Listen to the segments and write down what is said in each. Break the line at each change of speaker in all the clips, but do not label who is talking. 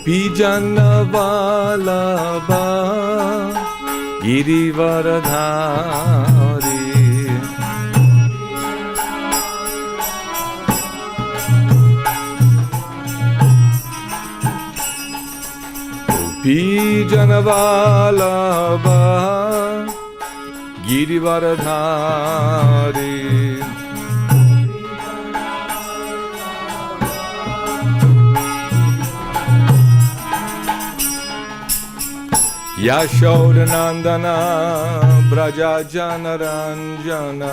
Gopijana Vallabha Girivaradhari Gopijana Vallabha Girivaradhari Yashodanandana Braja Janaranjana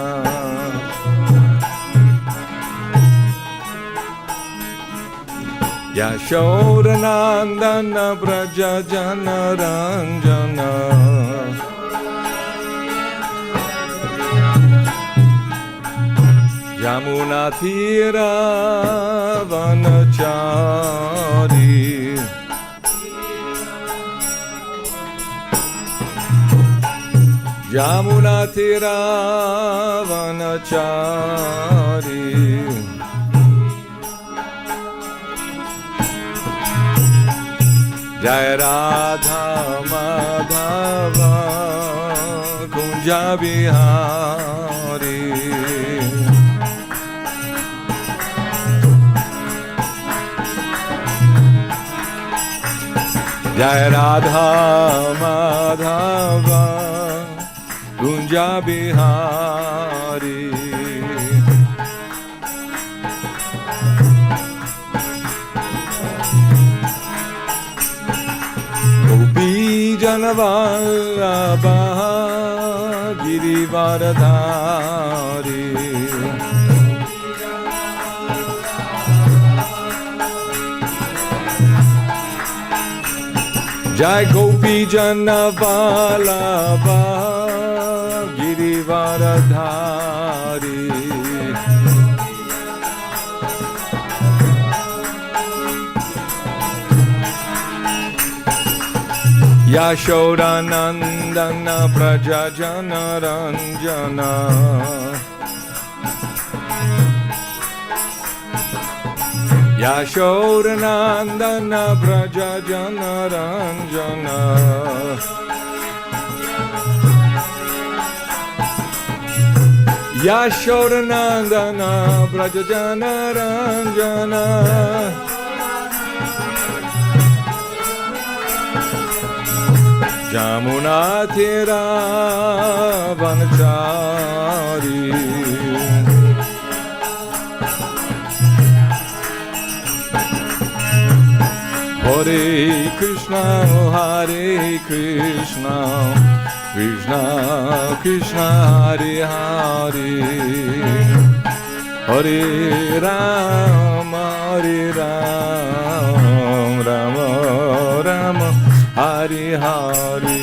Yashodanandana Braja Janaranjana Yamuna Tira Vanachari Yamuna Tira Vanachari Jai Radha Madhava Kunja Bihari Jai Radha Madhava Kunja Bihari Gopijana Vallabha Girivaradhari Jai Gopijana Vallabha Girivaradhari Yashodanandana Braja Janaranjana Yashodanandana Braja Janaranjana Yashodanandana Braja Janaranjana Jamuna Tira Vanachari Hare Kṛṣṇa Hare Kṛṣṇa Krishna Krishna Hare Hare Hare Rama Hare Rama Rama Rama Hare Hare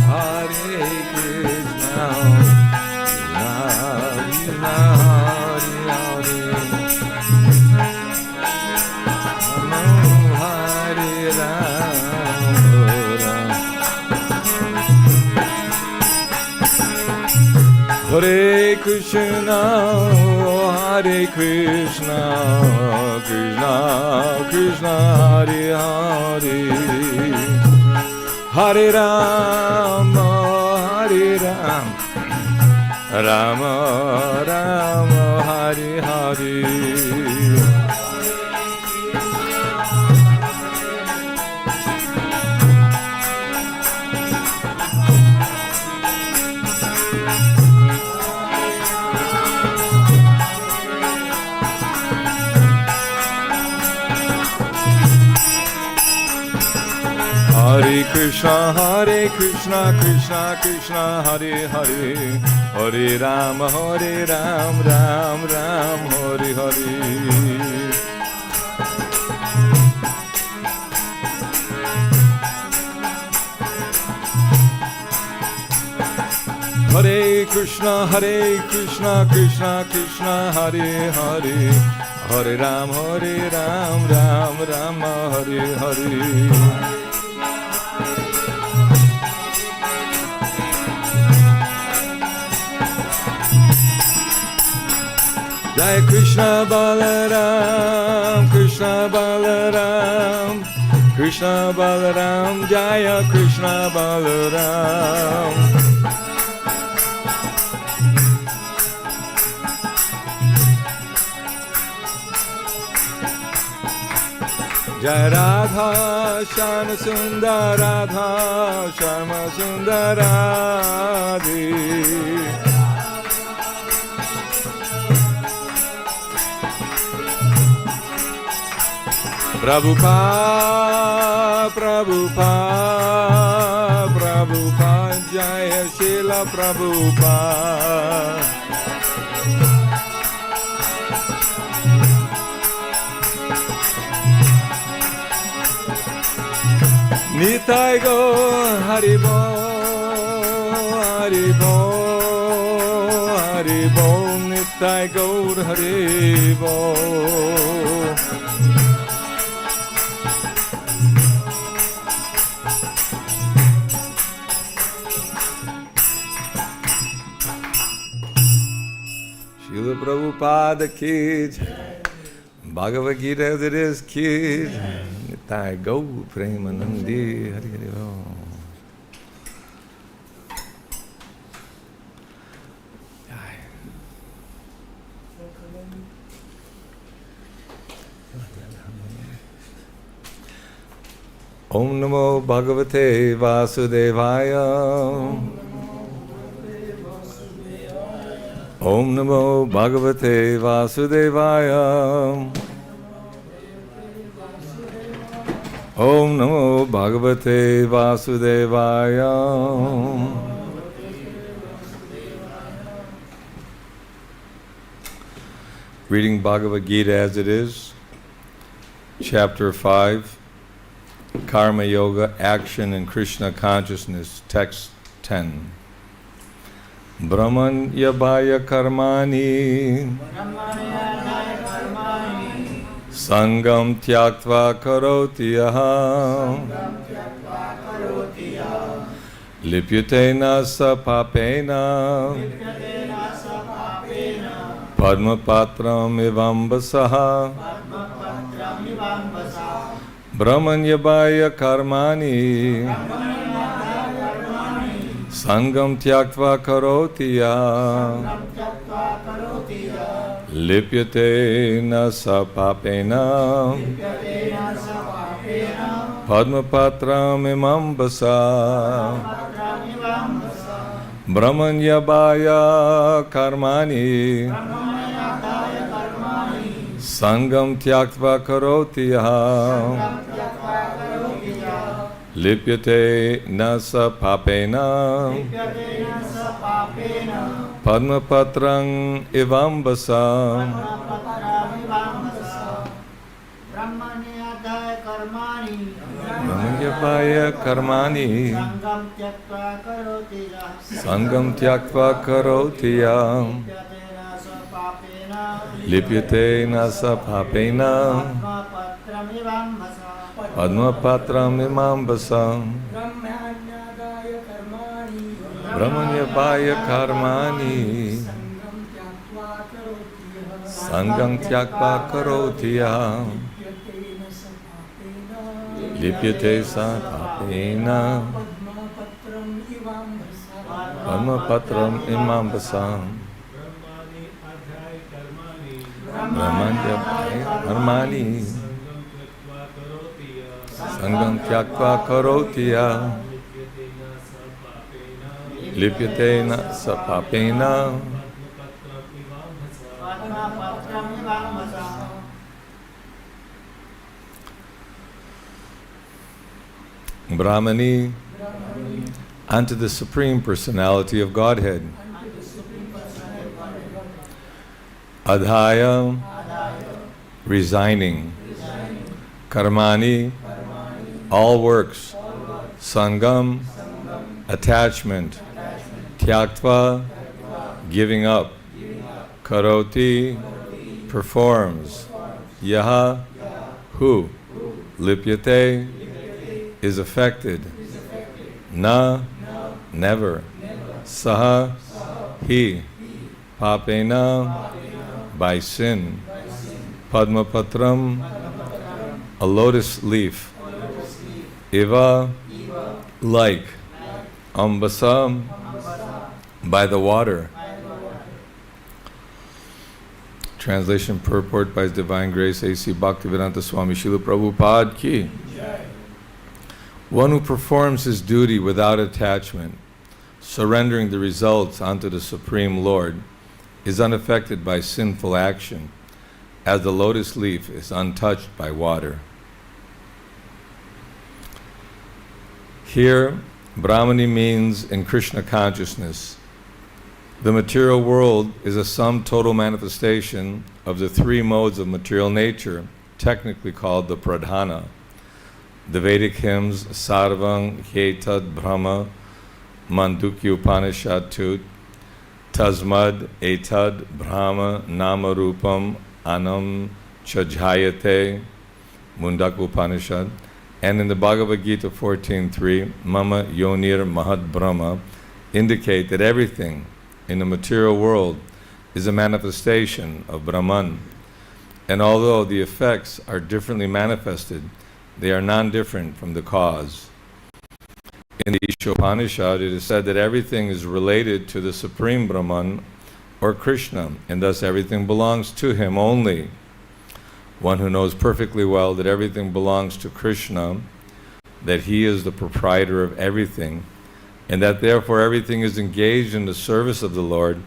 Hare Kṛṣṇa Krishna Hare Kṛṣṇa Hare Kṛṣṇa Krishna Krishna Hare Hare Hare Rama Hare Rama Rama Rama Hare Hare Hare Kṛṣṇa Krishna Krishna Hare Hare Hare Rama Ram Ram Hare Hare Hare Kṛṣṇa Krishna Krishna Hare Hare Hare Ram Ram Hare Hare Jaya Krishna Balaram, Krishna Balaram, Krishna Balaram, Jaya Krishna Balaram. Jai Radha Shama Sundar Radha Shama Sundaradi. Prabhupada, Prabhupada, Prabhupada, Jaya Srila Prabhupada. Nitai Gaur Haribo, Haribo, Haribo, Nitai Gaur Haribo. Srila Prabhupada ki jai, Bhagavad-gītā as it is ki jai. Nitai Gaur Premanandi Hari Hari Om. Om Namo Bhagavate Vasudevaya. Om Namo Bhagavate Vasudevaya. Om Namo Bhagavate Vasudevaya. Reading Bhagavad-Gītā as it is, Chapter 5, Karma Yoga, Action and Kṛṣṇa Consciousness, Text 10. Brahmaṇ yabhaya karmāṇi saṅgam tyaktvā karoti lipyate sa pāpena padma-patram ivāmbhasā Brahmaṇ yabhaya karmāṇi saṅgam tyaktvā karoti lipyate sa pāpena padma-patram ivāmbhasā Brahmaṇ yabhaya karmāṇi saṅgam tyaktvā karoti lipyate sa pāpena padma-patram ivāmbhasā brahmaṇya karmāṇi saṅgam tyaktvā karoti lipyate sa pāpena padma-patram ivāmbhasā brahmaṇya karmāṇi saṅgam tyaktvā karoti lipyate sa pāpena padma-patram ivāmbhasā brahmaṇya karmāṇi saṅgam tyaktvā karoti lipyate sa pāpena brahmaṇi, unto the Supreme Personality of Godhead. Ādhāya, resigning. Karmāṇi, all works. Saṅgam, attachment. Tyaktvā, giving up. Karoti, performs. Yaha, who. Lipyate, is affected. Na, never. Saha, he. Pāpena, by sin. Padma-patram, a lotus leaf. Iva, like. Ambhasā, by the water. Translation purport by His Divine Grace A.C. Bhaktivedanta Swami Srila Prabhupada ki. One who performs his duty without attachment, surrendering the results unto the Supreme Lord, is unaffected by sinful action, as the lotus leaf is untouched by water. Here, brahmaṇi means in Kṛṣṇa consciousness. The material world is a sum total manifestation of the three modes of material nature, technically called the pradhāna. The Vedic hymns sarvaṁ hetad brahma Māṇḍūkya Upaniṣad 2, tasmad etad brahma nama rupam anam chajhayate Muṇḍaka Upaniṣad, and in the Bhagavad-gītā 14.3, mama yonir mahad brahma, indicate that everything in the material world is a manifestation of Brahman. And although the effects are differently manifested, they are non-different from the cause. In the Upanishad, it is said that everything is related to the Supreme Brahman, or Kṛṣṇa, and thus everything belongs to him only. One who knows perfectly well that everything belongs to Kṛṣṇa, that he is the proprietor of everything, and that therefore everything is engaged in the service of the Lord,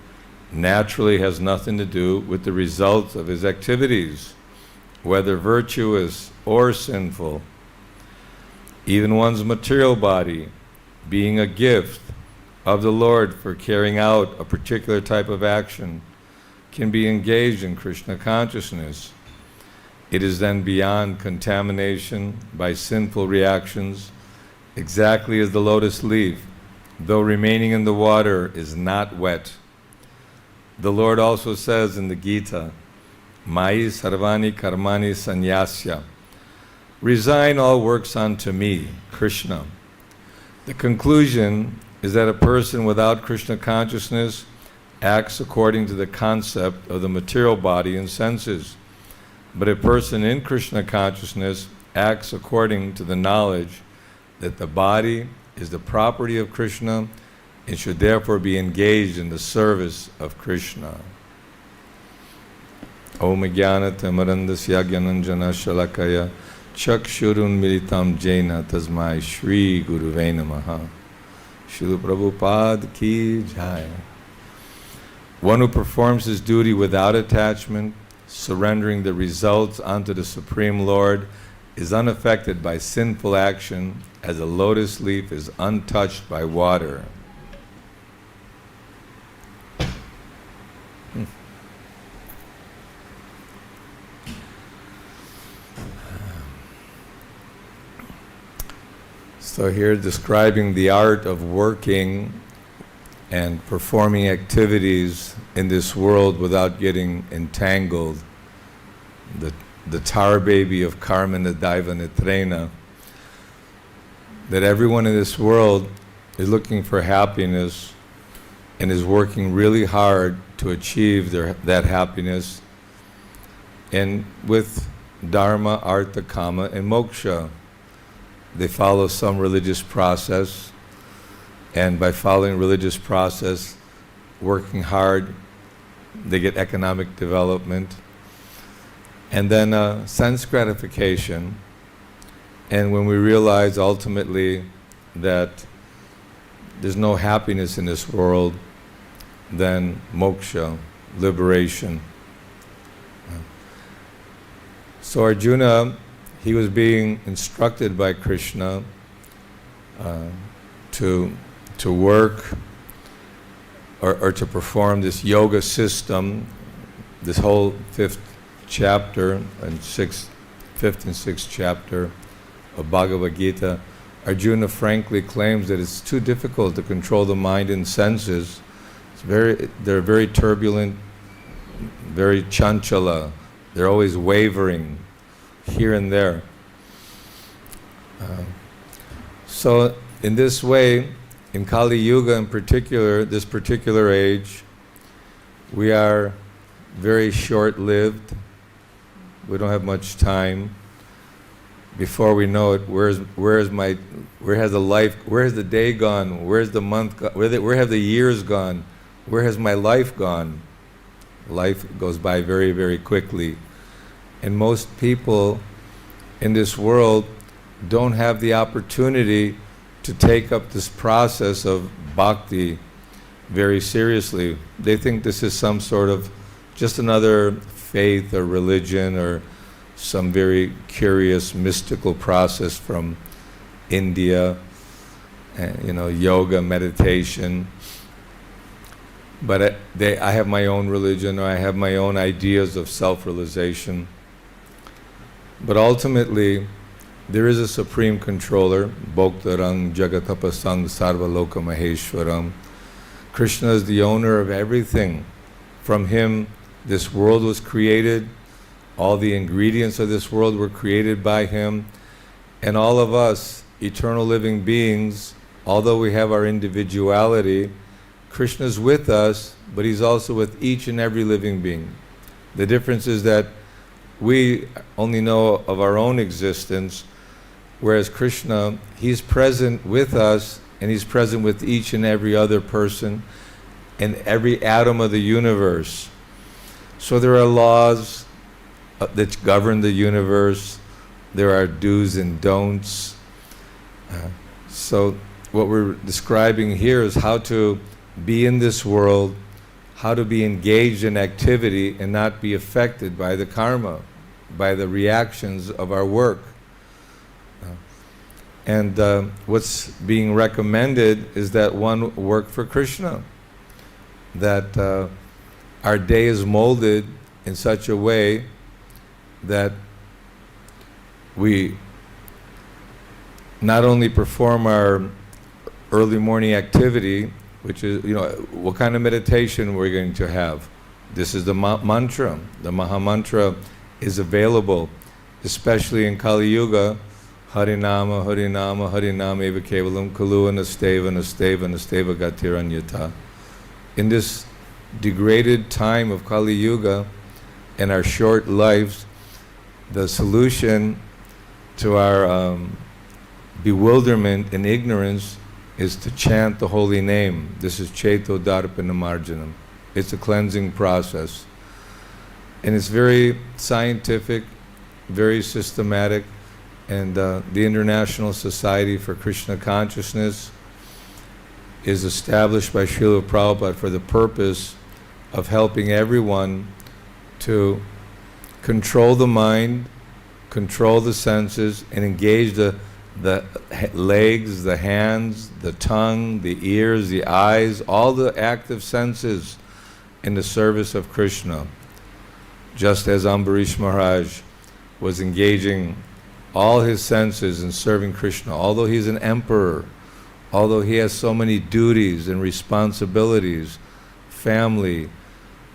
naturally has nothing to do with the results of his activities, whether virtuous or sinful. Even one's material body, being a gift of the Lord for carrying out a particular type of action, can be engaged in Kṛṣṇa consciousness. It is then beyond contamination by sinful reactions, exactly as the lotus leaf, though remaining in the water, is not wet. The Lord also says in the Gita, Mayi sarvāni karmāṇi sannyasya, resign all works unto me, Kṛṣṇa. The conclusion is that a person without Kṛṣṇa consciousness acts according to the concept of the material body and senses, but a person in Kṛṣṇa consciousness acts according to the knowledge that the body is the property of Kṛṣṇa and should therefore be engaged in the service of Kṛṣṇa. Om Jnana Tamarandasya Gyananjana Shalakaya Chakshurun Militam Jena Tasmai Shri Guruve Namaha. Srila Prabhupada ki jai. One who performs his duty without attachment, surrendering the results unto the Supreme Lord, is unaffected by sinful action, as a lotus leaf is untouched by water. So here describing the art of working and performing activities in this world without getting entangled. The tar baby of karma nadaiva nitrena. That everyone in this world is looking for happiness and is working really hard to achieve that happiness, and with dharma, artha, kama, and moksha. They follow some religious process, and by following religious process, working hard, they get economic development, and then sense gratification. And when we realize ultimately that there's no happiness in this world, then moksha, liberation. So Arjuna, he was being instructed by Kṛṣṇa to work or to perform this yoga system, this whole fifth and sixth chapter of Bhagavad-Gītā. Arjuna frankly claims that it's too difficult to control the mind and senses. They're very turbulent, very chanchala. They're always wavering here and there. So in this way, in Kali Yuga in particular, this particular age, we are very short-lived. We don't have much time. Before we know it, where has the day gone? Where's the month gone? Where have the years gone? Where has my life gone? Life goes by very, very quickly. And most people in this world don't have the opportunity to take up this process of bhakti very seriously. They think this is some sort of just another faith or religion or some very curious mystical process from India, yoga, meditation. But I have my own religion, or I have my own ideas of self-realization. But ultimately, there is a supreme controller, Bhoktarang Jagatapasang Sarvaloka Maheshwaram. Kṛṣṇa is the owner of everything. From him, this world was created. All the ingredients of this world were created by him. And all of us, eternal living beings, although we have our individuality, Kṛṣṇa is with us, but he's also with each and every living being. The difference is that we only know of our own existence, whereas Kṛṣṇa, he's present with us, and he's present with each and every other person and every atom of the universe. So there are laws that govern the universe. There are do's and don'ts. So what we're describing here is how to be in this world, how to be engaged in activity and not be affected by the karma, by the reactions of our work. And what's being recommended is that one work for Kṛṣṇa, that our day is molded in such a way that we not only perform our early morning activity, which is, what kind of meditation we're going to have. This is the mantra. The Maha Mantra is available, especially in Kali Yuga. Harinama, Harinama, Harinama eva kevalam kalu anasteva, nasteva, nasteva gatiranyata. In this degraded time of Kali Yuga and our short lives, the solution to our bewilderment and ignorance is to chant the holy name. This is Cheto Darpana Marjanam. It's a cleansing process. And it's very scientific, very systematic, and the International Society for Krishna Consciousness is established by Srila Prabhupada for the purpose of helping everyone to control the mind, control the senses, and engage the legs, the hands, the tongue, the ears, the eyes, all the active senses in the service of Kṛṣṇa. Just as Ambarish Maharaj was engaging all his senses in serving Kṛṣṇa, although he's an emperor, although he has so many duties and responsibilities, family,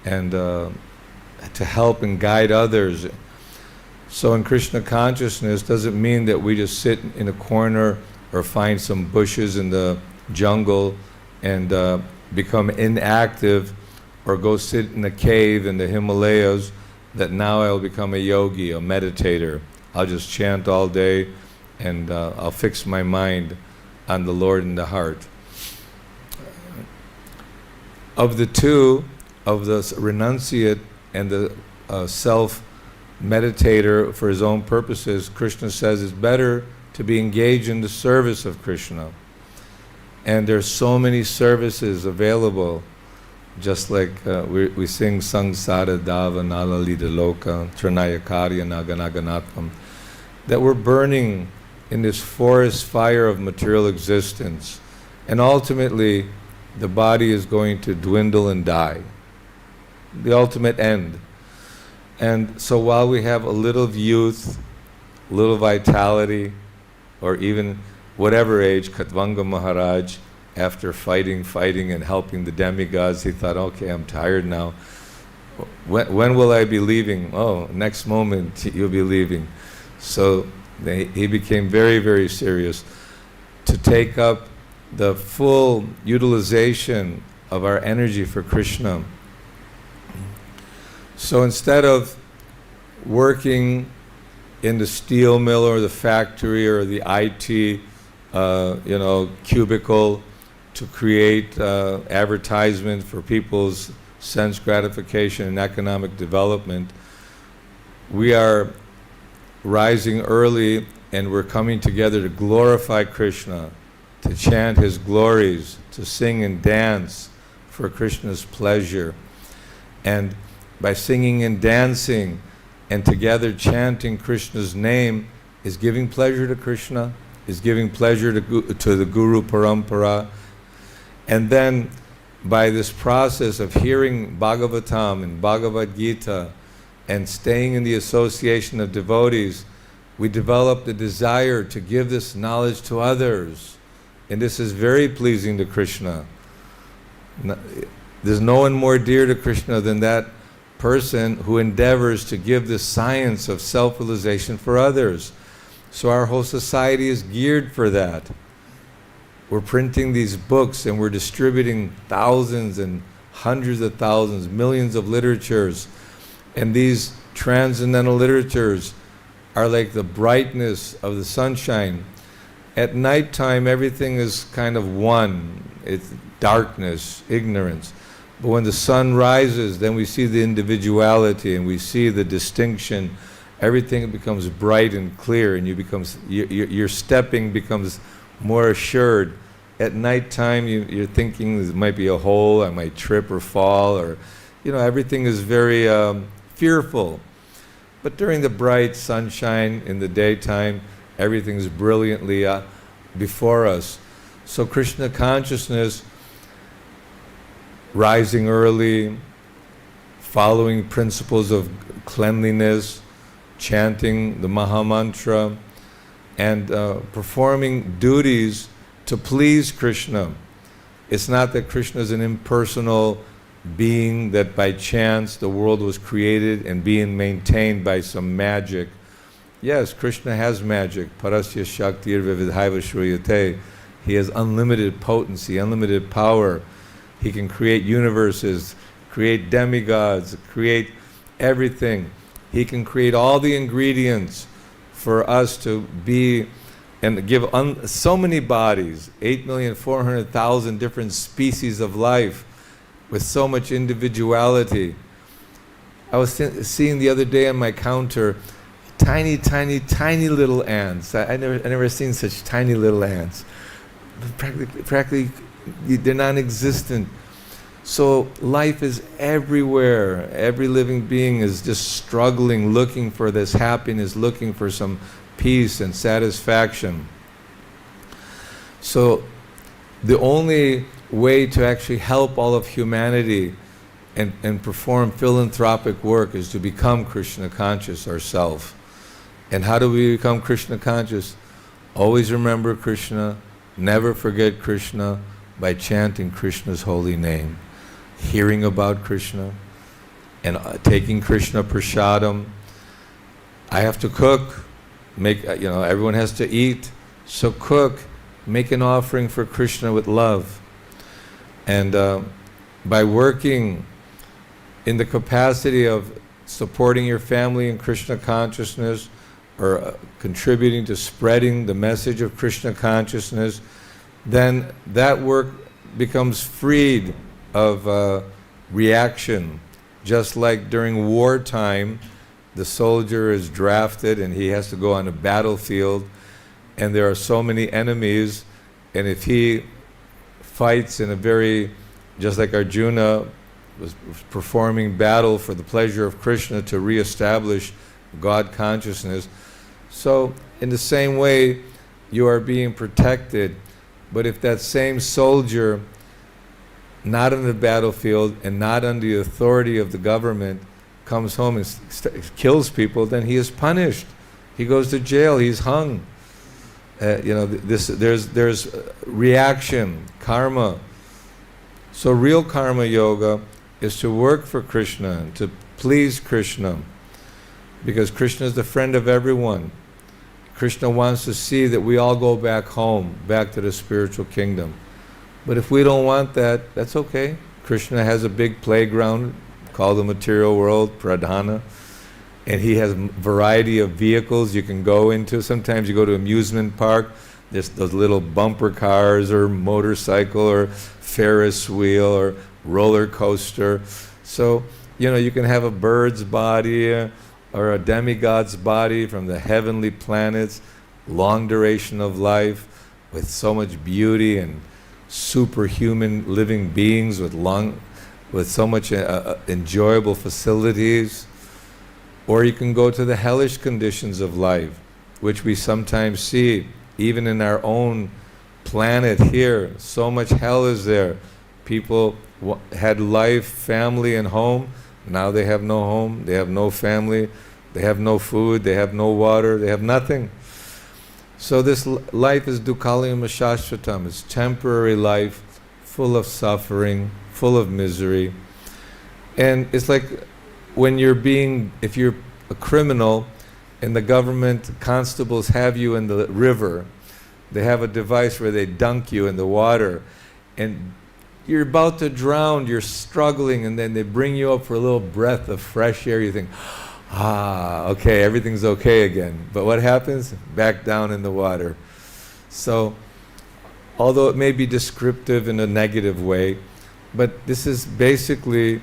and to help and guide others. So in Kṛṣṇa consciousness doesn't mean that we just sit in a corner or find some bushes in the jungle and become inactive, or go sit in a cave in the Himalayas, that now I'll become a yogi, a meditator. I'll just chant all day and I'll fix my mind on the Lord in the heart. Of the two, of the renunciate and the self-meditator for his own purposes, Kṛṣṇa says it's better to be engaged in the service of Kṛṣṇa. And there's so many services available, just like we sing Saṅsara Dava Nalalita Loka, Trinayakarya Naganaganatham, that we're burning in this forest fire of material existence. And ultimately, the body is going to dwindle and die. The ultimate end. And so while we have a little of youth, a little vitality, or even whatever age, Khatvanga Maharaj, after fighting and helping the demigods, he thought, okay, I'm tired now. When will I be leaving? Oh, next moment you'll be leaving. So he became very, very serious to take up the full utilization of our energy for Kṛṣṇa. So instead of working in the steel mill or the factory or the IT, cubicle to create advertisement for people's sense gratification and economic development, we are rising early and we're coming together to glorify Kṛṣṇa, to chant his glories, to sing and dance for Kṛṣṇa's pleasure. And by singing and dancing and together chanting Kṛṣṇa's name is giving pleasure to Kṛṣṇa, is giving pleasure to the Guru Parampara. And then by this process of hearing Bhagavatam and Bhagavad-gītā and staying in the association of devotees, we develop the desire to give this knowledge to others. And this is very pleasing to Kṛṣṇa. There's no one more dear to Kṛṣṇa than that person who endeavors to give the science of self-realization for others. So our whole society is geared for that. We're printing these books and we're distributing thousands and hundreds of thousands, millions of literatures. And these transcendental literatures are like the brightness of the sunshine. At nighttime, everything is kind of one. It's darkness, ignorance. But when the sun rises, then we see the individuality and we see the distinction. Everything becomes bright and clear, and your stepping becomes more assured. At nighttime, you're thinking there might be a hole, I might trip or fall, or everything is very fearful. But during the bright sunshine in the daytime, everything's brilliantly before us. So Kṛṣṇa consciousness, rising early, following principles of cleanliness, chanting the Maha Mantra, and performing duties to please Kṛṣṇa. It's not that Kṛṣṇa is an impersonal being, that by chance the world was created and being maintained by some magic. Yes, Kṛṣṇa has magic. Parasya Shaktir Vividhaiva Shruyate. He has unlimited potency, unlimited power. He can create universes, create demigods, create everything. He can create all the ingredients for us to be and give so many bodies, 8,400,000 different species of life with so much individuality. I was seeing the other day on my counter tiny, tiny, tiny little ants. I never seen such tiny little ants. Practically, they're non-existent. So life is everywhere. Every living being is just struggling, looking for this happiness, looking for some peace and satisfaction. So the only way to actually help all of humanity and perform philanthropic work is to become Kṛṣṇa conscious ourselves. And how do we become Kṛṣṇa conscious? Always remember Kṛṣṇa, never forget Kṛṣṇa, by chanting Kṛṣṇa's holy name, hearing about Kṛṣṇa, and taking Kṛṣṇa prasadam. I have to cook, everyone has to eat, so cook, make an offering for Kṛṣṇa with love. And by working in the capacity of supporting your family in Kṛṣṇa consciousness, or contributing to spreading the message of Kṛṣṇa consciousness, then that work becomes freed of reaction. Just like during wartime, the soldier is drafted and he has to go on a battlefield, and there are so many enemies, and if he fights in a very, just like Arjuna was performing battle for the pleasure of Kṛṣṇa to reestablish God consciousness. So in the same way, you are being protected. But if that same soldier, not on the battlefield and not under the authority of the government, comes home and kills people, then he is punished. He goes to jail, he's hung. There's reaction, karma. So real karma yoga is to work for Kṛṣṇa, to please Kṛṣṇa, because Kṛṣṇa is the friend of everyone. Kṛṣṇa wants to see that we all go back home, back to the spiritual kingdom. But if we don't want that, that's okay. Kṛṣṇa has a big playground called the material world, pradhāna. And he has a variety of vehicles you can go into. Sometimes you go to amusement park, there's those little bumper cars or motorcycle or Ferris wheel or roller coaster. So, you can have a bird's body or a demigod's body from the heavenly planets, long duration of life, with so much beauty and superhuman living beings with so much enjoyable facilities. Or you can go to the hellish conditions of life, which we sometimes see, even in our own planet here. So much hell is there. People had life, family, and home. Now they have no home, they have no family, they have no food, they have no water, they have nothing. So this life is dukkhalayam shashvatam. It's temporary life, full of suffering, full of misery. And it's like if you're a criminal and the government constables have you in the river, they have a device where they dunk you in the water and you're about to drown, you're struggling, and then they bring you up for a little breath of fresh air. You think, okay, everything's okay again. But what happens? Back down in the water. So, although it may be descriptive in a negative way, but this is basically,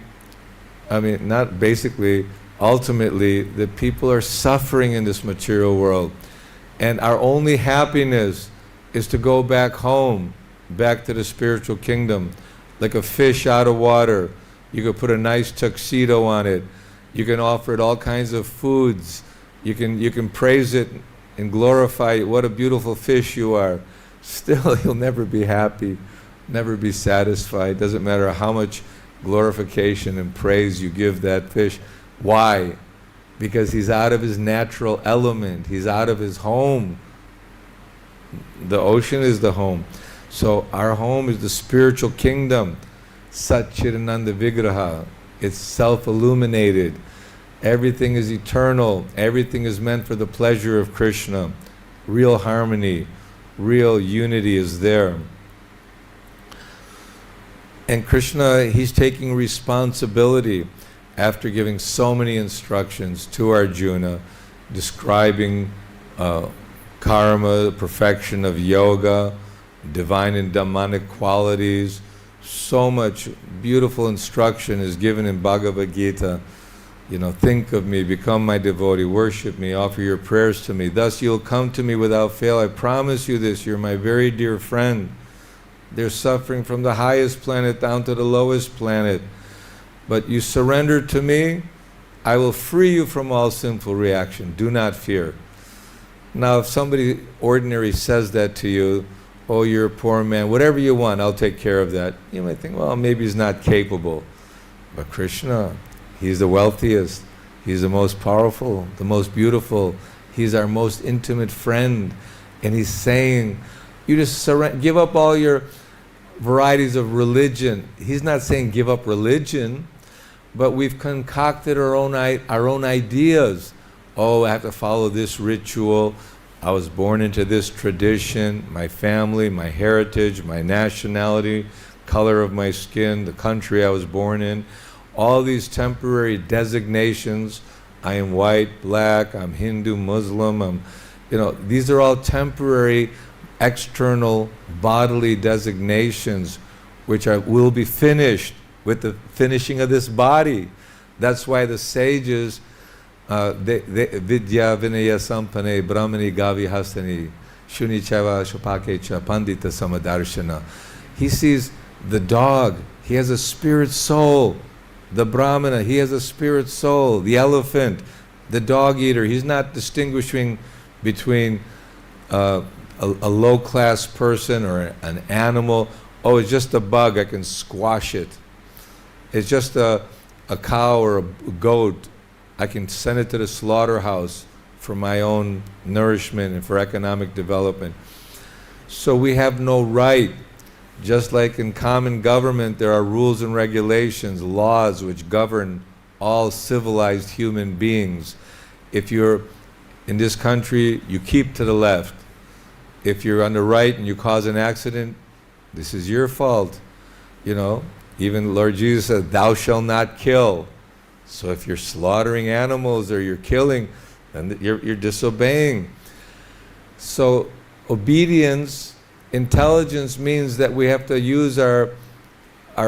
ultimately, the people are suffering in this material world. And our only happiness is to go back home, back to the spiritual kingdom. Like a fish out of water. You could put a nice tuxedo on it. You can offer it all kinds of foods. You can praise it and glorify it. What a beautiful fish you are. Still, you'll never be happy, never be satisfied. Doesn't matter how much glorification and praise you give that fish. Why? Because he's out of his natural element. He's out of his home. The ocean is the home. So our home is the spiritual kingdom. Satchidananda Vigraha. It's self-illuminated. Everything is eternal. Everything is meant for the pleasure of Kṛṣṇa. Real harmony, real unity is there. And Kṛṣṇa, he's taking responsibility after giving so many instructions to Arjuna, describing karma, the perfection of yoga, divine and Dhammanic qualities. So much beautiful instruction is given in Bhagavad-Gītā. Think of me, become my devotee, worship me, offer your prayers to me. Thus you'll come to me without fail. I promise you this, you're my very dear friend. They're suffering from the highest planet down to the lowest planet. But you surrender to me, I will free you from all sinful reaction. Do not fear. Now, if somebody ordinary says that to you, oh, you're a poor man, whatever you want, I'll take care of that. You might think, well, maybe he's not capable. But Kṛṣṇa, he's the wealthiest, he's the most powerful, the most beautiful, he's our most intimate friend. And he's saying, you just give up all your varieties of religion. He's not saying give up religion, but we've concocted our own ideas. Oh, I have to follow this ritual. I was born into this tradition, my family, my heritage, my nationality, color of my skin, the country I was born in. All these temporary designations. I am white, black, I'm Hindu, Muslim, these are all temporary external bodily designations which will be finished with the finishing of this body. That's why the sages, vidya vinaya sampane brahmaṇi gavi hasani shunichava shopakecha pandita samadarshana. He sees the dog, he has a spirit soul. The brahmana, he has a spirit soul. The elephant, the dog eater, he's not distinguishing between a low-class person or an animal. Oh, it's just a bug, I can squash it. It's just a cow or a goat, I can send it to the slaughterhouse for my own nourishment and for economic development. So we have no right. Just like in common government, there are rules and regulations, laws which govern all civilized human beings. If you're in this country, you keep to the left. If you're on the right and you cause an accident, this is your fault. Even Lord Jesus said, thou shalt not kill. So if you're slaughtering animals or you're killing, then you're disobeying. So obedience, intelligence means that we have to use our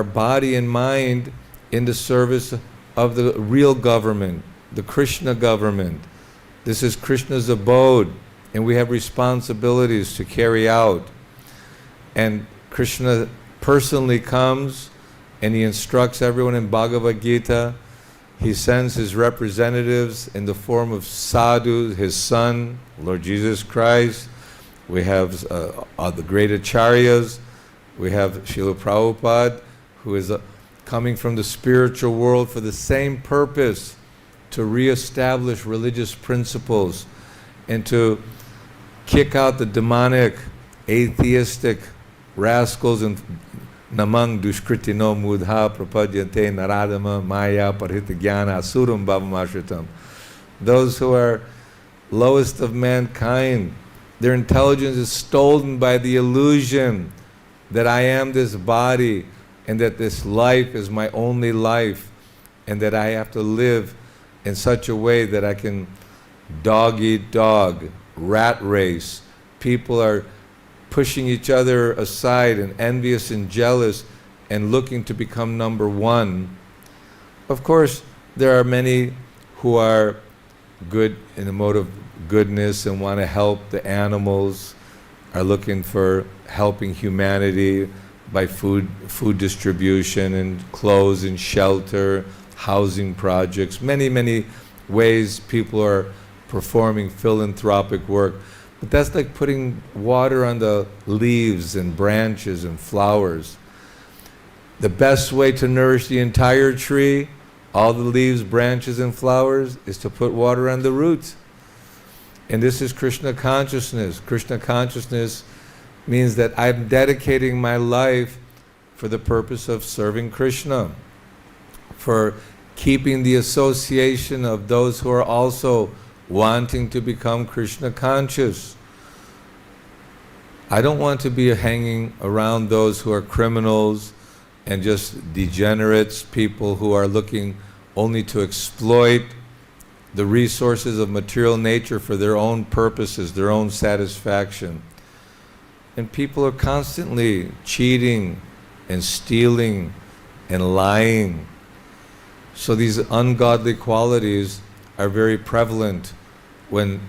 body and mind in the service of the real government, the Kṛṣṇa government. This is Krishna's abode, and we have responsibilities to carry out. And Kṛṣṇa personally comes and he instructs everyone in Bhagavad-gītā. He sends his representatives in the form of sadhu, his son, Lord Jesus Christ. We have the great acharyas. We have Srila Prabhupada, who is coming from the spiritual world for the same purpose, to reestablish religious principles and to kick out the demonic, atheistic rascals and namang dushkritino mudha prapadyante naradama maya parhita jnana asuram bhavamashritam. Those who are lowest of mankind, their intelligence is stolen by the illusion that I am this body and that this life is my only life and that I have to live in such a way that I can dog eat dog, rat race. People are pushing each other aside and envious and jealous and looking to become number one. Of course, there are many who are good in the mode of goodness and want to help the animals, are looking for helping humanity by food distribution and clothes and shelter, housing projects, many ways people are performing philanthropic work. But that's like putting water on the leaves and branches and flowers. The best way to nourish the entire tree, all the leaves, branches, and flowers, is to put water on the roots. And this is Kṛṣṇa consciousness. Kṛṣṇa consciousness means that I'm dedicating my life for the purpose of serving Kṛṣṇa, for keeping the association of those who are also wanting to become Kṛṣṇa conscious. I don't want to be hanging around those who are criminals and just degenerates, people who are looking only to exploit the resources of material nature for their own purposes, their own satisfaction. And people are constantly cheating and stealing and lying. So these ungodly qualities are very prevalent. When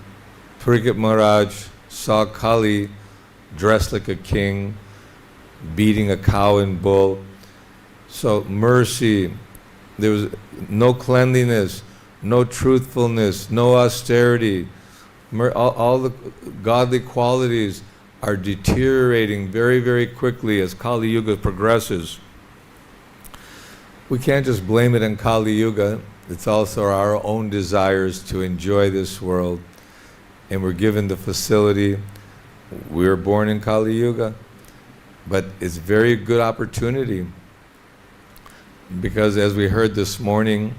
Parikshit Maharaj saw Kali dressed like a king, beating a cow and bull, so mercy, there was no cleanliness, no truthfulness, no austerity. All the godly qualities are deteriorating very quickly as Kali Yuga progresses. We can't just blame it on Kali Yuga. It's also our own desires to enjoy this world. And we're given the facility. We were born in Kali Yuga. But it's a very good opportunity. Because as we heard this morning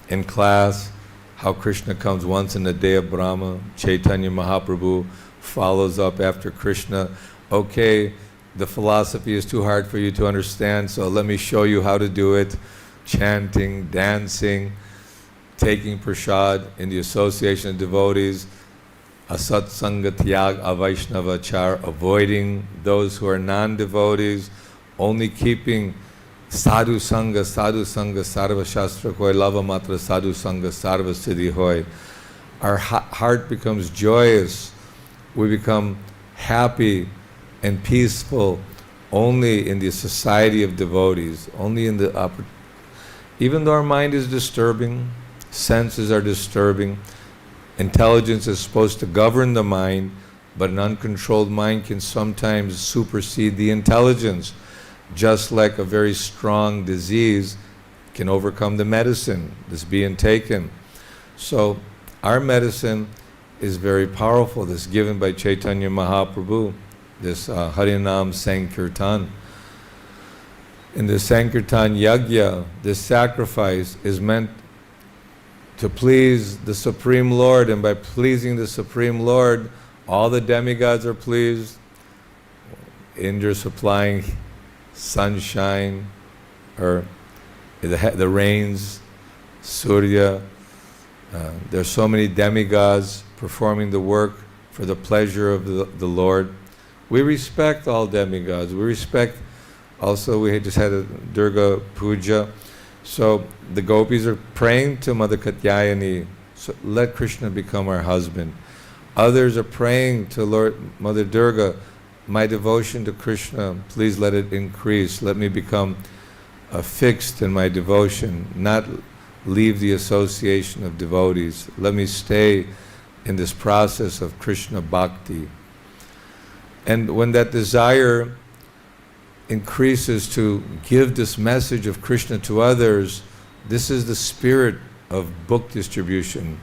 in class, how Kṛṣṇa comes once in the day of Brahma, Chaitanya Mahaprabhu follows up after Kṛṣṇa. Okay, the philosophy is too hard for you to understand, so let me show you how to do it. Chanting, dancing, taking prasad in the association of devotees, asat sanga tyag avaishnava char, avoiding those who are non-devotees, only keeping sadhu sanga, sarva shastra koi, lava matra sadhu sanga, sarva siddhi hoy. Our heart becomes joyous. We become happy and peaceful only in the society of devotees, only in the even though our mind is disturbing, senses are disturbing, intelligence is supposed to govern the mind, but an uncontrolled mind can sometimes supersede the intelligence, just like a very strong disease can overcome the medicine that's being taken. So our medicine is very powerful, this given by Chaitanya Mahaprabhu, this Harinam Sankirtan. In the Sankirtan Yajna, this sacrifice is meant to please the Supreme Lord, and by pleasing the Supreme Lord, all the demigods are pleased. Indra supplying sunshine, or the rains, Surya. There are so many demigods performing the work for the pleasure of the Lord. We respect all demigods. We respect also, we just had a Durga Puja. So the gopis are praying to Mother Katyayani, so let Krishna become our husband. Others are praying to Mother Durga, my devotion to Krishna, please let it increase. Let me become fixed in my devotion, not leave the association of devotees. Let me stay in this process of Krishna bhakti. And when that desire increases to give this message of Krishna to others, this is the spirit of book distribution,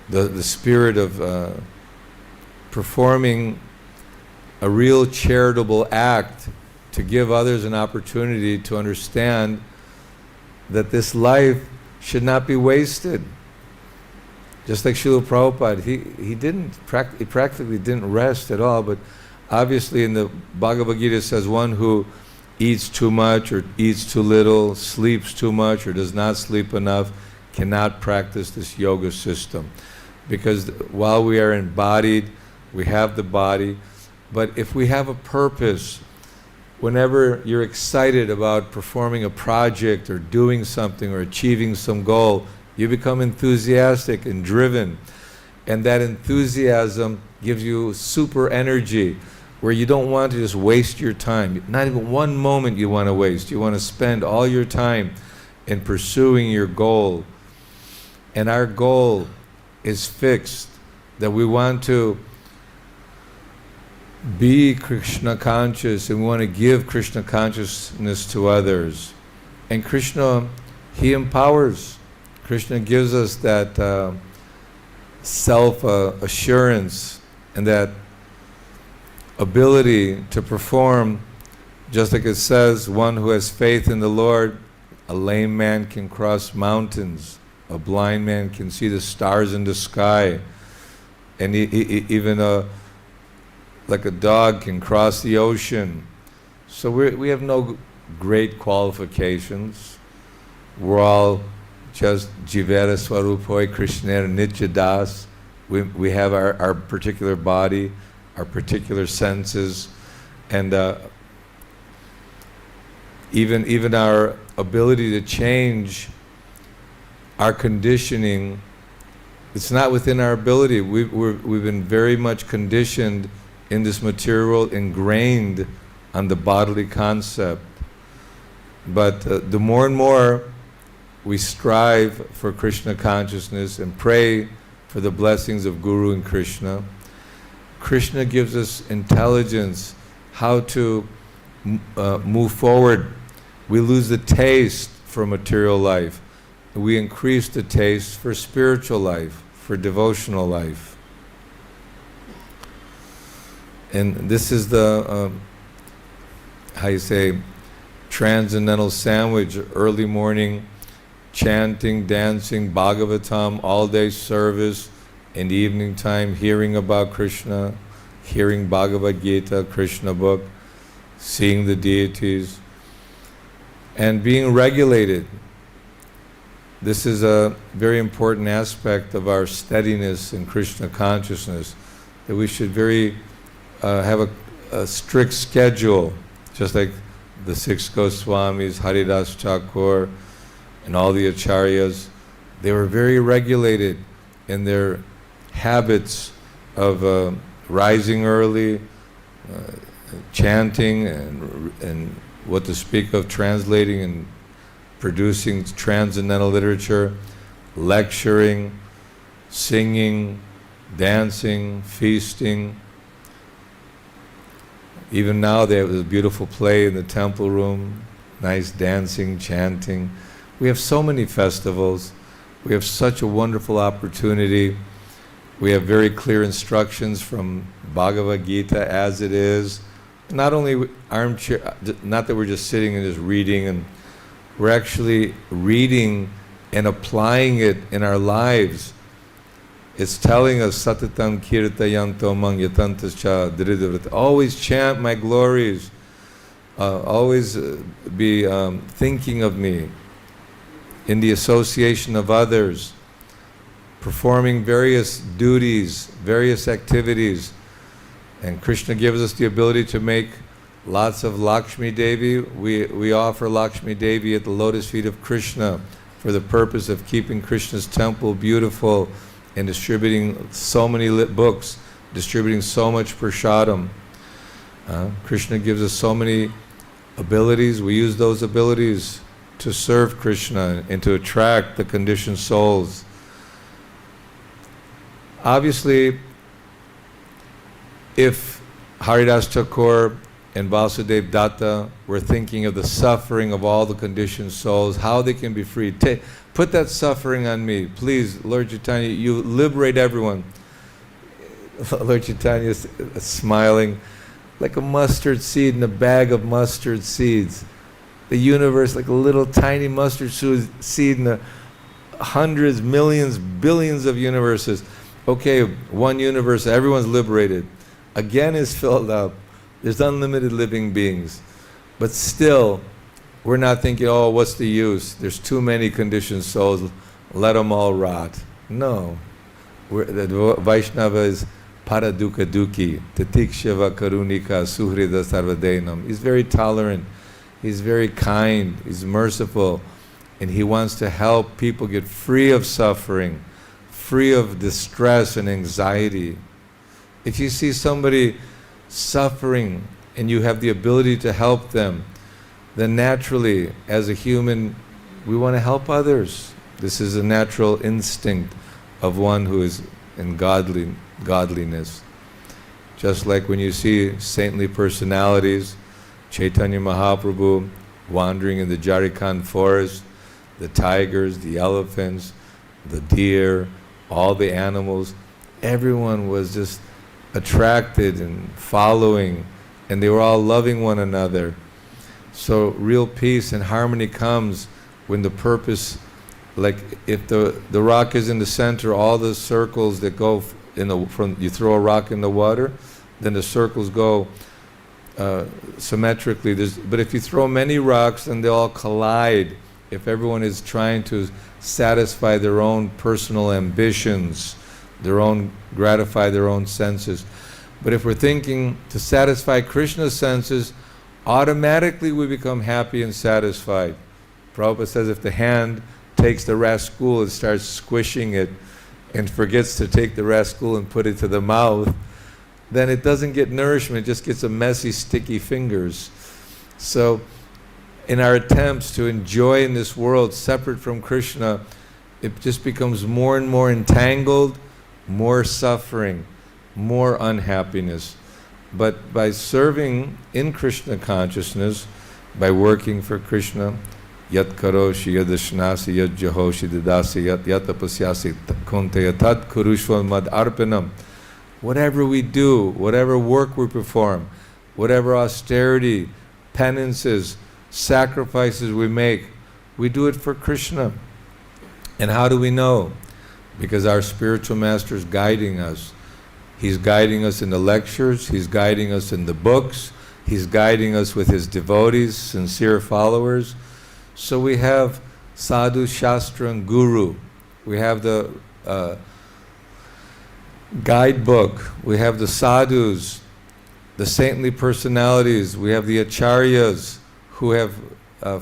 the spirit of performing a real charitable act to give others an opportunity to understand that this life should not be wasted. Just like Srila Prabhupada, he practically didn't rest at all, but obviously in the Bhagavad-Gītā it says one who eats too much or eats too little, sleeps too much or does not sleep enough, cannot practice this yoga system. Because while we are embodied, we have the body, but if we have a purpose, whenever you're excited about performing a project or doing something or achieving some goal, you become enthusiastic and driven. And that enthusiasm gives you super energy where you don't want to just waste your time. Not even one moment you want to waste. You want to spend all your time in pursuing your goal. And our goal is fixed, that we want to be Krishna conscious and we want to give Krishna consciousness to others. And Krishna, He empowers. Krishna gives us that self-assurance and that ability to perform, just like it says, one who has faith in the Lord, a lame man can cross mountains, a blind man can see the stars in the sky, and even like a dog can cross the ocean. So we have no great qualifications. We're all just Jivera Swarupoi Krishna Nitya Das. We have our particular body, our particular senses, and even our ability to change our conditioning, it's not within our ability. We've been very much conditioned in this material world, ingrained on the bodily concept. But the more and more we strive for Krishna consciousness and pray for the blessings of Guru and Krishna, Krishna gives us intelligence how to move forward. We lose the taste for material life. We increase the taste for spiritual life, for devotional life. And this is the, transcendental sandwich: early morning chanting, dancing, Bhagavatam, all-day service, in the evening time hearing about Krishna, hearing Bhagavad-Gītā, Krishna book, seeing the deities, and being regulated. This is a very important aspect of our steadiness in Krishna consciousness, that we should have a strict schedule, just like the 6 Goswamis, Haridas Thakur, and all the acharyas. They were very regulated in their habits of rising early, chanting, and what to speak of translating and producing transcendental literature, lecturing, singing, dancing, feasting. Even now they have this beautiful play in the temple room, nice dancing, chanting. We have so many festivals. We have such a wonderful opportunity. We have very clear instructions from Bhagavad-Gītā as it is. Not only armchair, not that we're just sitting and just reading, and we're actually reading and applying it in our lives. It's telling us, Satatam kirtayanto mang yatantascha dridavrit. Always chant my glories. Always be thinking of me. in the association of others, performing various duties, various activities. And Kṛṣṇa gives us the ability to make lots of Lakshmi Devi. We offer Lakshmi Devi at the lotus feet of Kṛṣṇa for the purpose of keeping Kṛṣṇa's temple beautiful and distributing so many lit books, distributing so much prasadam. Kṛṣṇa gives us so many abilities. We use those abilities to serve Kṛṣṇa and to attract the conditioned souls. Obviously, if Haridas Thakur and Vasudev Datta were thinking of the suffering of all the conditioned souls, how they can be freed, put that suffering on me. Please, Lord Chaitanya, you liberate everyone. Lord Chaitanya is smiling like a mustard seed in a bag of mustard seeds. The universe like a little tiny mustard seed in the hundreds, millions, billions of universes. Okay, one universe, everyone's liberated. Again is filled up. There's unlimited living beings. But still, we're not thinking, oh, what's the use? There's too many conditioned souls. Let them all rot. No. The Vaishnava is paradukkha dukhi, tatikshava karunika suhrida sarvadenam. He's very tolerant. He's very kind. He's merciful. And he wants to help people get free of suffering, free of distress and anxiety. If you see somebody suffering and you have the ability to help them, then naturally, as a human, we want to help others. This is a natural instinct of one who is in godliness. Just like when you see saintly personalities, Chaitanya Mahaprabhu wandering in the Jharkhand forest, the tigers, the elephants, the deer, all the animals, everyone was just attracted and following, and they were all loving one another. So real peace and harmony comes when the purpose, like if the rock is in the center, all the circles that go you throw a rock in the water, then the circles go symmetrically. But if you throw many rocks, then they all collide. If everyone is trying to satisfy their own personal ambitions, gratify their own senses. But if we're thinking to satisfy Krishna's senses, automatically we become happy and satisfied. Prabhupada says if the hand takes the rascal and starts squishing it and forgets to take the rascal and put it to the mouth, then it doesn't get nourishment, it just gets a messy, sticky fingers. So in our attempts to enjoy in this world separate from Kṛṣṇa, it just becomes more and more entangled, more suffering, more unhappiness. But by serving in Kṛṣṇa consciousness, by working for Kṛṣṇa, yat karoshi, yad ashnasi, yad jahoshi, dadasi, yat tapasyasi, kunteya tad kurushva mad arpanam. Whatever we do, whatever work we perform, whatever austerity, penances, sacrifices we make, we do it for Kṛṣṇa. And how do we know? Because our spiritual master is guiding us. He's guiding us in the lectures, he's guiding us in the books, he's guiding us with his devotees, sincere followers. So we have sadhu, shastra, and guru. We have the guidebook. We have the sadhus, the saintly personalities. We have the acharyas who have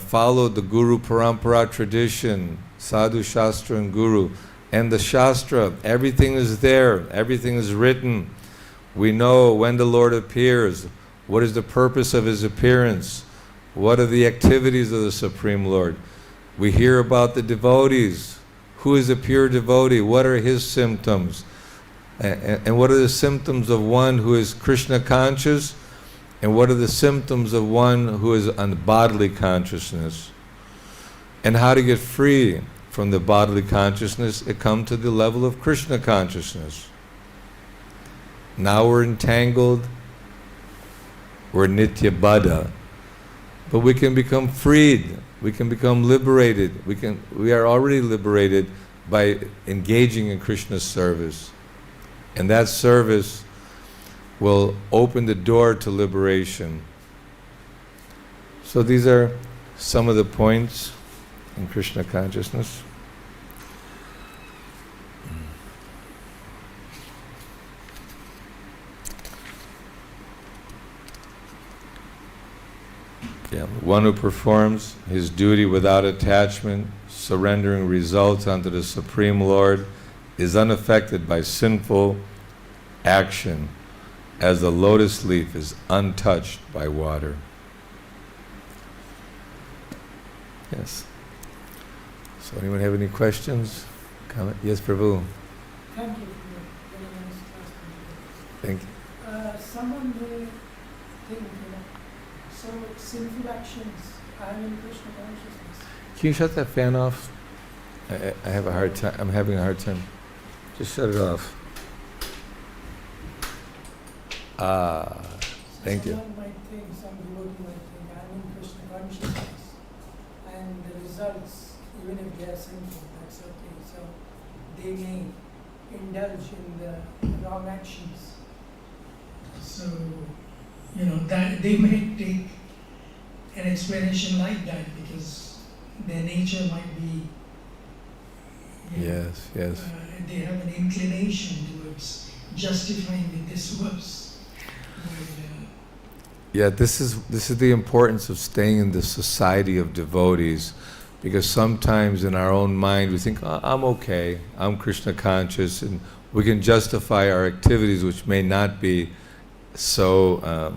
followed the guru parampara tradition, sadhu, shastra, and guru. And the shastra, everything is there, everything is written. We know when the Lord appears, what is the purpose of his appearance, what are the activities of the Supreme Lord. We hear about the devotees. Who is a pure devotee? What are his symptoms? And what are the symptoms of one who is Kṛṣṇa conscious? And what are the symptoms of one who is on bodily consciousness? And how to get free from the bodily consciousness, it comes to the level of Kṛṣṇa consciousness. Now we're entangled, we're nitya baddha, but we can become freed, we can become liberated, we are already liberated by engaging in Kṛṣṇa's service. And that service will open the door to liberation. So these are some of the points in Krishna consciousness. Yeah, one who performs his duty without attachment, surrendering results unto the Supreme Lord, is unaffected by sinful action, as the lotus leaf is untouched by water. Yes. So anyone have any questions? Comment? Yes, Prabhu.
Thank you for your very nice class.
Thank you.
Someone may think, so sinful actions, I am in Krishna consciousness.
Can you shut that fan off? I have a hard time. I'm having a hard time. Just shut it off. Thank you.
Someone might think, some devotee might think, I am in Krishna consciousness, and the results, even if they are sinful, that's okay. So they may indulge in the wrong actions. So, that they may take an explanation like that because their nature might be.
Yes.
They have an inclination towards justifying with this verse.
Yeah, this is the importance of staying in the society of devotees, because sometimes in our own mind we think, I'm okay, I'm Krishna conscious, and we can justify our activities which may not be so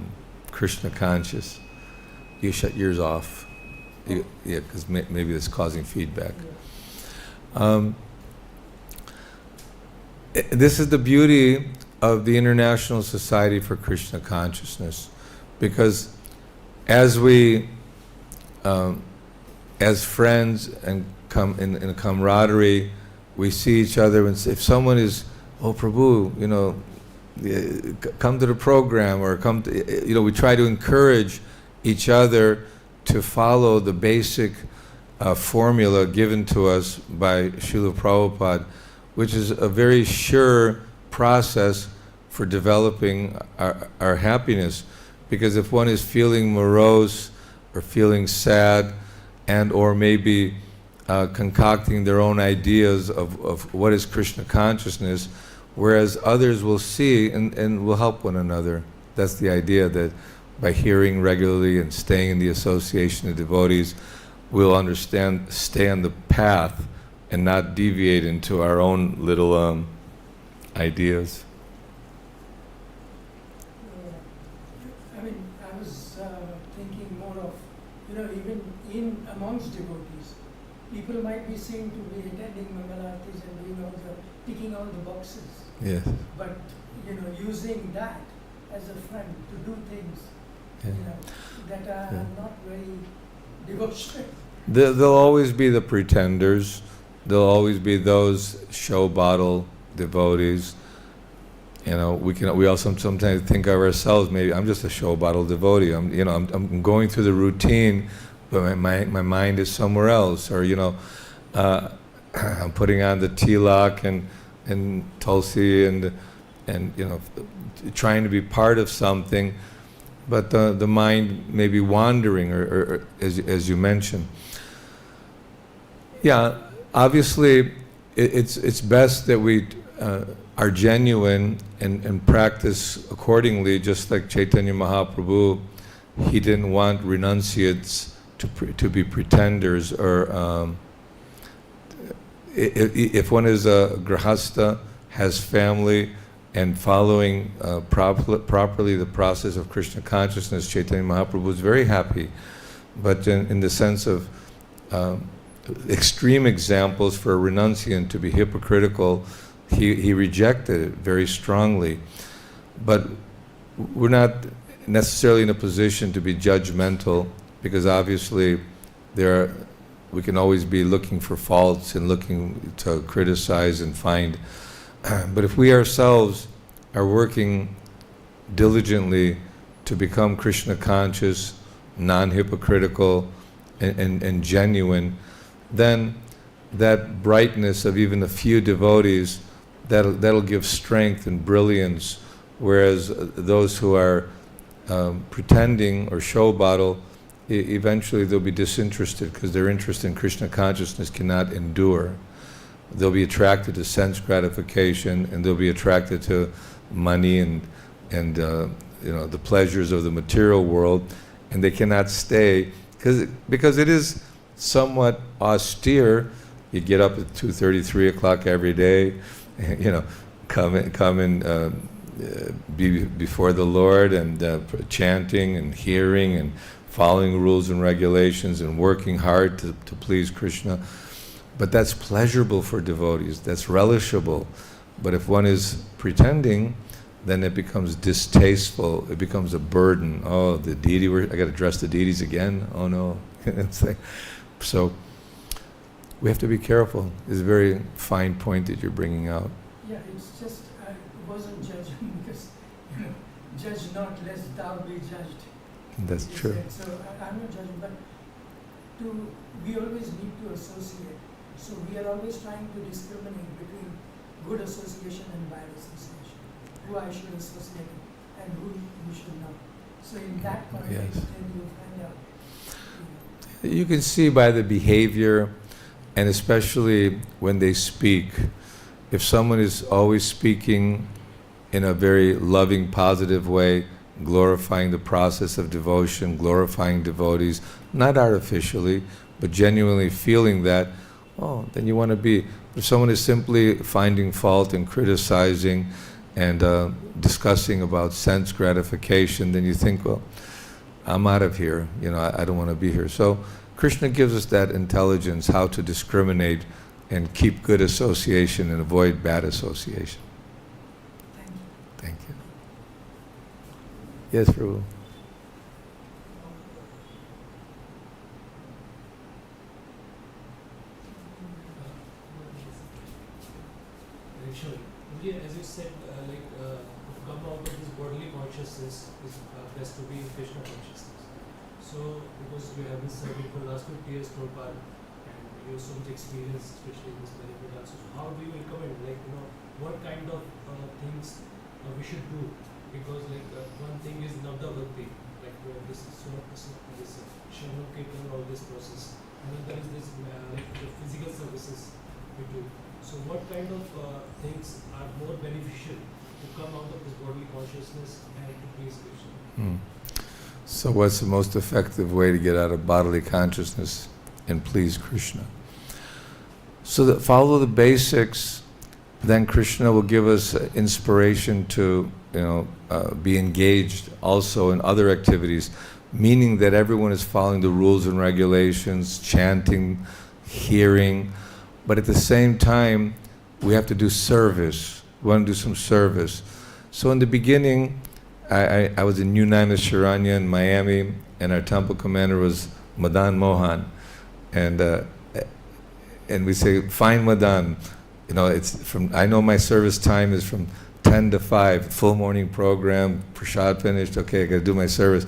Krishna conscious. You shut yours off. Yeah, because maybe it's causing feedback. This is the beauty of the International Society for Krishna Consciousness, because as we, as friends and come in a camaraderie, we see each other, and if someone is, oh Prabhu, come to the program, or come to, we try to encourage each other to follow the basic formula given to us by Srila Prabhupada, which is a very sure process for developing our happiness. Because if one is feeling morose or feeling sad, and or maybe concocting their own ideas of what is Krishna consciousness, whereas others will see and will help one another. That's the idea, that by hearing regularly and staying in the association of devotees, we'll understand, stay on the path and not deviate into our own little ideas.
I was thinking more of, even in amongst devotees, people might be seen to be attending Mangalartis and doing ticking all the boxes.
Yes.
But using that as a friend to do things, that are not very devotional.
There'll always be the pretenders. There'll always be those show bottle devotees. We also sometimes think of ourselves, maybe I'm just a show bottle devotee. I'm going through the routine, but my mind is somewhere else. Or I'm putting on the tilak and tulsi and trying to be part of something, but the mind may be wandering, or as you mentioned. Yeah, obviously, it's best that we are genuine and practice accordingly, just like Chaitanya Mahaprabhu. He didn't want renunciates to be pretenders, or if one is a grahastha, has family, and following properly the process of Krishna consciousness, Chaitanya Mahaprabhu was very happy. But in the sense of extreme examples for a renunciant to be hypocritical, he rejected it very strongly. But we're not necessarily in a position to be judgmental, because obviously we can always be looking for faults and looking to criticize and find. But if we ourselves are working diligently to become Krishna conscious, non-hypocritical, and genuine, then that brightness of even a few devotees, that'll give strength and brilliance, whereas those who are pretending or show bottle, eventually they'll be disinterested because their interest in Krishna consciousness cannot endure. They'll be attracted to sense gratification, and they'll be attracted to money and the pleasures of the material world, and they cannot stay because it is somewhat austere. You get up at 2:30, 3 o'clock every day, come and be before the Lord and chanting and hearing and following rules and regulations and working hard to please Krishna. But that's pleasurable for devotees, that's relishable. But if one is pretending, then it becomes distasteful, it becomes a burden. Oh, the deity, I got to dress the deities again? Oh no. It's like, so we have to be careful. It's a very fine point that you're bringing out.
Yeah, it's just, I wasn't judging because, judge not lest thou be judged.
That's true.
So I'm not judging, but we always need to associate. So we are always trying to discriminate between good association and bad association. Who I should associate with and who you should not. So in that context,
Yes.
then you find out.
You can see by the behavior, and especially when they speak, if someone is always speaking in a very loving, positive way, glorifying the process of devotion, glorifying devotees, not artificially, but genuinely feeling that, oh, then you want to be. If someone is simply finding fault and criticizing and discussing about sense gratification, then you think, well, I'm out of here, I don't want to be here. So Krishna gives us that intelligence, how to discriminate and keep good association and avoid bad association.
Thank you.
Thank you. Yes, Prabhu.
As you said, to come out of this bodily consciousness is best to be in Krishna consciousness. So, because you have been serving for the last 50 years, Prabhupada, and you have so much experience, especially in this benefit also. So how do you recommend, what kind of things we should do? Because one thing is Navda Bhakti, this Shravan Kirtan, all this process. Another is this the physical services we do. So what kind of things are more beneficial to come out of this bodily consciousness and to please Krishna?
So what's the most effective way to get out of bodily consciousness and please Krishna? So that follow the basics, then Krishna will give us inspiration to be engaged also in other activities, meaning that everyone is following the rules and regulations, chanting, hearing, but at the same time, we have to do service. We want to do some service. So in the beginning, I was in New Naimisharanya in Miami, and our temple commander was Madan Mohan. And we say, fine Madan. I know my service time is from 10 to 5, full morning program, prasad finished, okay, I got to do my service.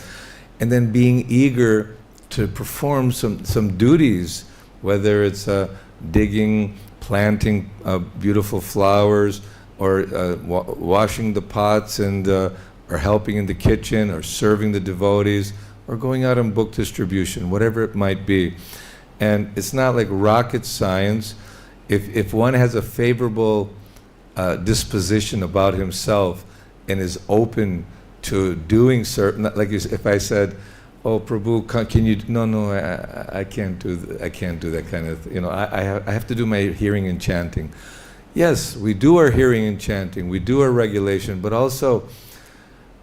And then being eager to perform some duties, whether it's digging, planting beautiful flowers, or washing the pots, and or helping in the kitchen, or serving the devotees, or going out on book distribution, whatever it might be. And it's not like rocket science. If one has a favorable disposition about himself and is open to doing certain, if I said, oh, Prabhu, can you? No, I can't do that kind of thing. I have to do my hearing and chanting. Yes, we do our hearing and chanting, we do our regulation, but also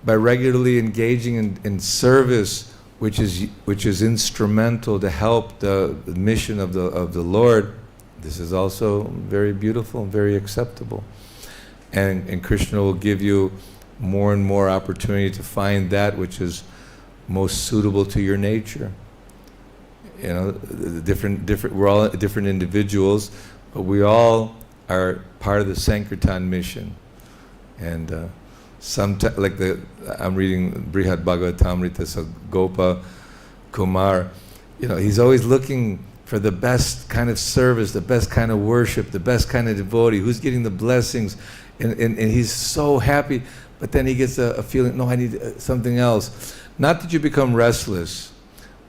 by regularly engaging in service, which is instrumental to help the mission of the Lord. This is also very beautiful and very acceptable. And Krishna will give you more and more opportunity to find that which is most suitable to your nature. We're all different individuals, but we all are part of the Sankirtan mission. And sometimes, I'm reading Brihad Bhagavatamrita, so Gopa Kumar, he's always looking for the best kind of service, the best kind of worship, the best kind of devotee, who's getting the blessings, and he's so happy, but then he gets a feeling, no, I need something else. Not that you become restless,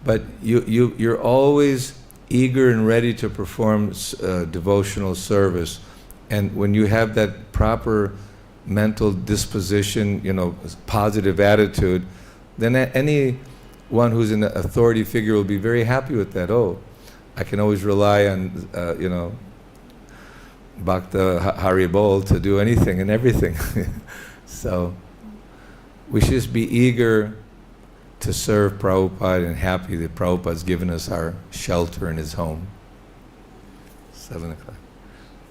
but you're always eager and ready to perform devotional service. And when you have that proper mental disposition, positive attitude, then anyone who's an authority figure will be very happy with that. Oh, I can always rely on, Bhakta Haribol to do anything and everything. So we should just be eager to serve Prabhupada and happy that Prabhupada's given us our shelter in his home. 7 o'clock.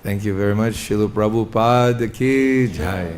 Thank you very much. Śrīla Prabhupada ki jai.